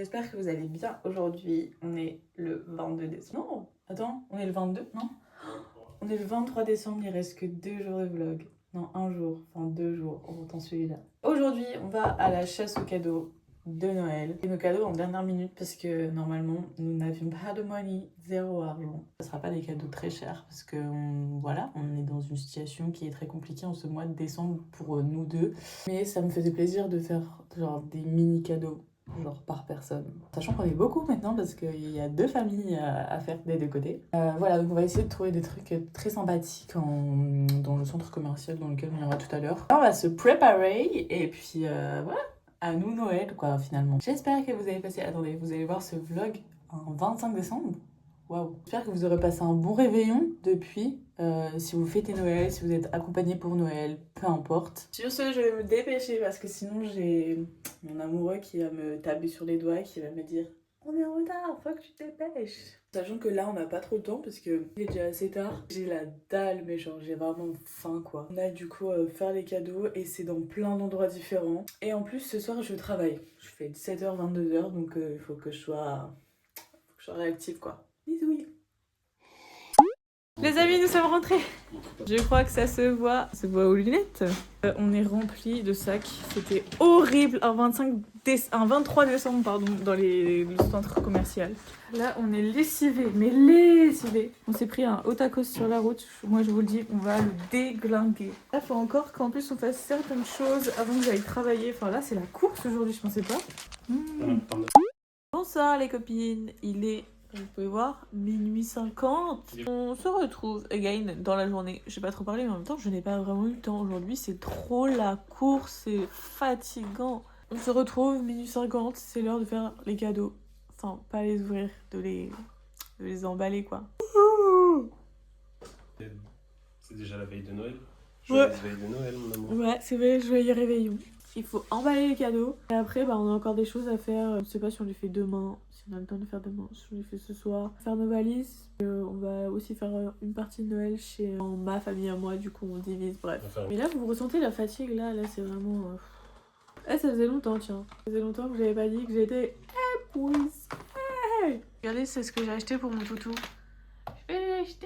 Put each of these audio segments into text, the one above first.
J'espère que vous allez bien. Aujourd'hui, on est le 22 décembre. Non, attends, on est le 22, non? On est le 23 décembre, il reste que 2 jours de vlog. Non, un jour, enfin 2 jours, on entend celui-là. Aujourd'hui, on va à la chasse aux cadeaux de Noël. Et nos cadeaux en dernière minute parce que normalement, nous n'avions pas de money, zéro argent. Ce ne sera pas des cadeaux très chers parce que voilà, on est dans une situation qui est très compliquée en ce mois de décembre pour nous deux. Mais ça me faisait plaisir de faire genre des mini cadeaux. Genre par personne. Sachant qu'on est beaucoup maintenant parce qu'il y a 2 familles à faire des 2 côtés. Voilà, donc on va essayer de trouver des trucs très sympathiques dans le centre commercial dans lequel on ira tout à l'heure. On va se préparer et puis voilà, à nous Noël quoi finalement. J'espère que vous avez passé, attendez, vous allez voir ce vlog en 25 décembre. Waouh. J'espère que vous aurez passé un bon réveillon depuis. Si vous fêtez Noël, si vous êtes accompagné pour Noël, peu importe. Sur ce, je vais me dépêcher parce que sinon j'ai mon amoureux qui va me taper sur les doigts et qui va me dire on est en retard, faut que tu te dépêches. Sachant que là on n'a pas trop le temps parce que il est déjà assez tard. J'ai la dalle mais genre j'ai vraiment faim quoi. On a du coup faire les cadeaux et c'est dans plein d'endroits différents. Et en plus ce soir je travaille. Je fais 17h 22h donc il faut que je sois réactive quoi. Bisous. Les amis, nous sommes rentrés. Je crois que ça se voit aux lunettes. On est rempli de sacs. C'était horrible un 23 décembre pardon, dans le centre commercial. Là, on est lessivés, mais lessivés. On s'est pris un haut tacos sur la route. Moi, je vous le dis, on va le déglinguer. Là, faut encore qu'en plus on fasse certaines choses avant que j'aille travailler. Enfin là, c'est la course aujourd'hui, je pensais pas. Bonsoir les copines, il est, vous pouvez voir, minuit 50. On se retrouve again dans la journée. Je vais pas trop parler mais en même temps je n'ai pas vraiment eu le temps aujourd'hui. C'est trop la course, c'est fatigant. On se retrouve minuit 50, c'est l'heure de faire les cadeaux. Enfin, pas les ouvrir, de les emballer quoi. C'est déjà la veille de Noël. Ouais. Veille de Noël mon amour. Ouais, c'est vrai, joyeux réveillon. Il faut emballer les cadeaux. Et après, on a encore des choses à faire. Je sais pas si on les fait demain, si on a le temps de faire demain, si on les fait ce soir. Faire nos valises. On va aussi faire une partie de Noël chez ma famille à moi, du coup on divise, bref. Mais là, vous ressentez la fatigue, là c'est vraiment... ça faisait longtemps, tiens. Ça faisait longtemps que j'avais pas dit que j'étais épuisée. Regardez, c'est ce que j'ai acheté pour mon toutou. Je vais acheter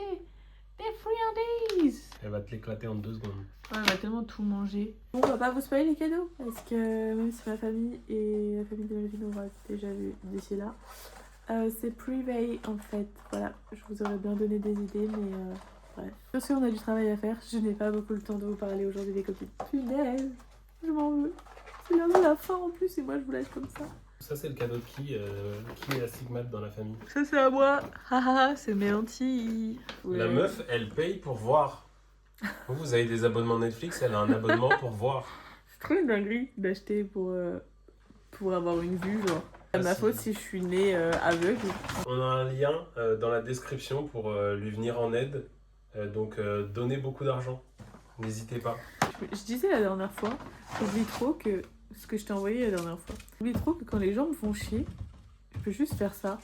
des friandises. Elle va te l'éclater en 2 secondes. Ouais, on va tellement tout manger. Bon, on va pas vous spoiler les cadeaux, parce que même si ma famille et la famille de Melvin aura déjà vu d'ici là, c'est privé en fait. Voilà, je vous aurais bien donné des idées, mais bref. Bien sûr, on a du travail à faire. Je n'ai pas beaucoup le temps de vous parler aujourd'hui, les copines. Punaise, je m'en veux. C'est l'heure de la fin en plus, et moi je vous laisse comme ça. Ça c'est le cadeau de qui est astigmate dans la famille? Ça c'est à moi. Haha, c'est mes lentilles. Ouais. La meuf, elle paye pour voir. Vous avez des abonnements Netflix, elle a un abonnement pour voir. C'est trop une dinguerie d'acheter pour avoir une vue, genre. C'est ma faute si je suis née aveugle. On a un lien dans la description pour lui venir en aide. Donc donnez beaucoup d'argent. N'hésitez pas. Je disais la dernière fois, j'oublie trop que ce que je t'ai envoyé la dernière fois. J'oublie trop que quand les gens me font chier, je peux juste faire ça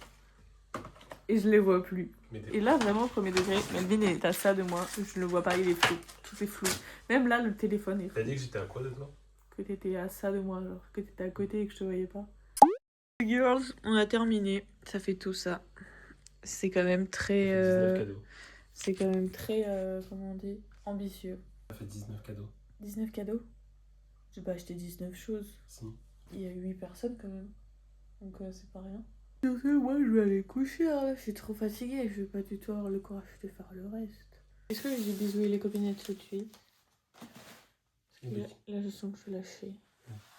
et je les vois plus. Et là, vraiment, premier degré, Melvin est à ça de moi, je le vois pas, il est flou, tout est flou. Même là, le téléphone est flou. T'as dit que j'étais à quoi de toi? Que t'étais à ça de moi, genre que t'étais à côté et que je te voyais pas. Girls, on a terminé, ça fait tout ça. C'est quand même très... Ça fait 19 cadeaux. C'est quand même très, comment on dit, ambitieux. Ça fait 19 cadeaux. 19 cadeaux? J'ai pas acheté 19 choses. Si. Il y a 8 personnes quand même. Donc c'est pas rien. Moi je vais aller coucher, hein. Je suis trop fatiguée. Je vais pas du tout avoir le courage de faire le reste. Est-ce que j'ai bisoué les copinettes tout de suite? Parce que Oui. là je sens que je suis lâchée.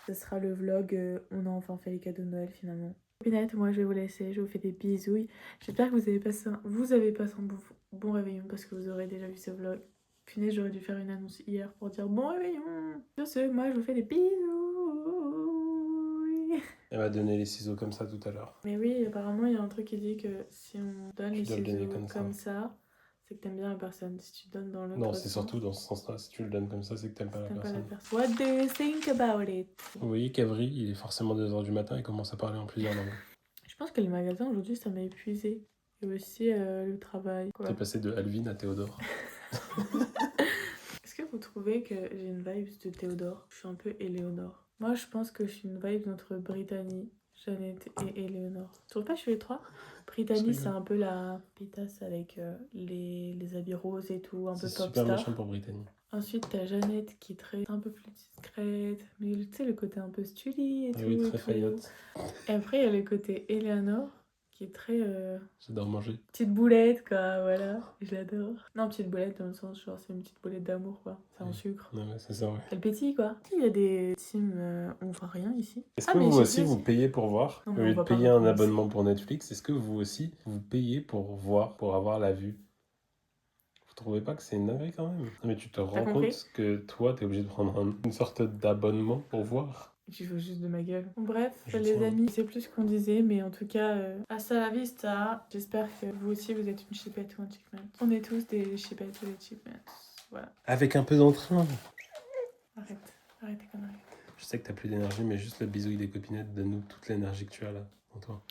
Ça sera le vlog. On a enfin fait les cadeaux de Noël finalement. Copinettes, moi je vais vous laisser. Je vous fais des bisouilles. J'espère que vous avez passé un bon réveillon parce que vous aurez déjà vu ce vlog. Punaise, j'aurais dû faire une annonce hier pour dire bon réveillon. Sur ce, moi je vous fais des bisous. Elle m'a donné les ciseaux comme ça tout à l'heure. Mais oui, apparemment il y a un truc qui dit que si on donne les dois le donner ciseaux comme ça, c'est que t'aimes bien la personne. Si tu donnes dans l'autre Non, sens, c'est surtout dans ce sens-là. Si tu le donnes comme ça, c'est que t'aimes pas la t'aimes pas la personne. personne. What do you think about it? Vous voyez qu'Avry, il est forcément 2h du matin, il commence à parler en plusieurs langues. Je pense que le magasin aujourd'hui ça m'a épuisé. Et aussi le travail. T'es passé de Alvin à Théodore. Est-ce que vous trouvez que j'ai une vibe de Théodore? Je suis un peu Éléonore. Moi je pense que je suis une vibe entre Brittany Jeannette et Éléonore. Tu trouves pas que je suis les trois? Brittany, c'est un peu la pétasse avec les habits roses et tout, un peu C'est pop super star. méchant pour Brittany. Ensuite, t'as Jeannette qui est un peu plus discrète, mais tu sais, le côté un peu stuli et Ah tout. oui, et très tout. faillotte. Et après, il y a le côté Éléonore qui est très. J'adore manger. Petite boulette, quoi, voilà. Je l'adore. Non, petite boulette dans le sens, genre, c'est une petite boulette d'amour, quoi. C'est en Oui. sucre. Ouais, ouais, c'est ça, ouais. Elle pétille, quoi. Il y a des teams. On voit rien ici. Est-ce Ah, que mais vous j'ai aussi vu vous payez pour voir? Non, Au mais on lieu de va pas payer un recommencer. abonnement pour Netflix, est-ce que vous aussi vous payez pour voir, pour avoir la vue? Vous trouvez pas que c'est une dinguerie quand même? Non, mais tu te rends compris? compte que toi, t'es obligé de prendre une sorte d'abonnement pour voir? Tu joues juste de ma gueule. Bref, Je les tiens. amis, c'est plus ce qu'on disait, mais en tout cas, hasta la vista. J'espère que vous aussi, vous êtes une chipette ou un chipmunk. On est tous des chipettes ou des chipmunks. Voilà. Avec un peu d'entrain. Arrête tes conneries. Je sais que t'as plus d'énergie, mais juste le bisouille des copinettes donne-nous toute l'énergie que tu as là en toi.